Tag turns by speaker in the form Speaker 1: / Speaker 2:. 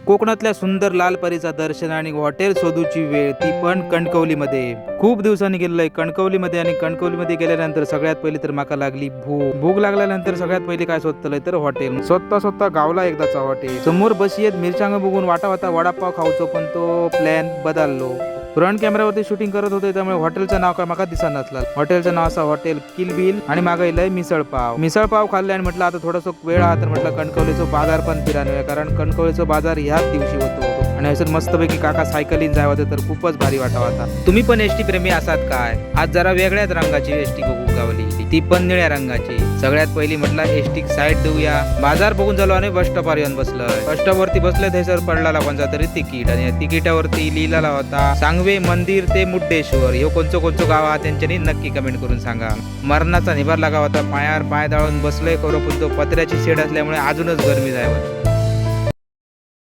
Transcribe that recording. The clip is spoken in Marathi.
Speaker 1: कोकणातल्या सुंदर लाल परीचा दर्शन आणि हॉटेल शोधूची वेळ, ती पण कणकवलीमध्ये. खूप दिवसांनी गेलोय कणकवलीमध्ये आणि कणकवलीमध्ये गेल्यानंतर सगळ्यात पहिली तर माका लागली भूक लागल्यानंतर सगळ्यात पहिली काय शोधतलंय तर हॉटेल. स्वतः गावला एकदाचा हॉटेल. समोर बशी येत मिरच्यां बघून वाटा होता वडापाव खाऊचो, पण तो प्लॅन बदललो. फ्रंट कॅमेरावरती शूटिंग करत होते त्यामुळे हॉटेलचं नाव काय माका दिसत नसलं. हॉटेलचं नाव असा हॉटेल किलबिल आणि मागायलंय मिसळपाव खाल्ले आणि म्हटलं आता थोडंसं वेळ आहे तर म्हटलं कणकवलीचं बाजार पण फिरानूया, कारण कणकवलीचं बाजार ह्याच दिवशी होतो. आणि असं मस्तपैकी काका सायकलीन जाय होते तर खूपच भारी वाटा होता. तुम्ही पण एसटी प्रेमी असात काय? आज जरा वेगळ्याच रंगाची एसटी बघू गावली, ती पण निळ्या रंगाची. सगळ्यात पहिली म्हटलं एसटी साईड देऊया. बाजार बघून झालो आणि बस स्टॉपवर येऊन बसलोय. बस स्टॉपवरती बसले थैसर पडला कोणता तरी तिकीट, आणि तिकिटावरती लिहिलेला होता सांगवे मंदिर ते मुड्डेश्वर. हे कोणचं गाव हा त्यांच्यानी नक्की कमेंट करून सांगा. मरणाचा निभार लागा होता. पायावर पाय दाळून बसलोय करो, पण तो पत्र्याची शेड असल्यामुळे अजूनच गरमी जायवर.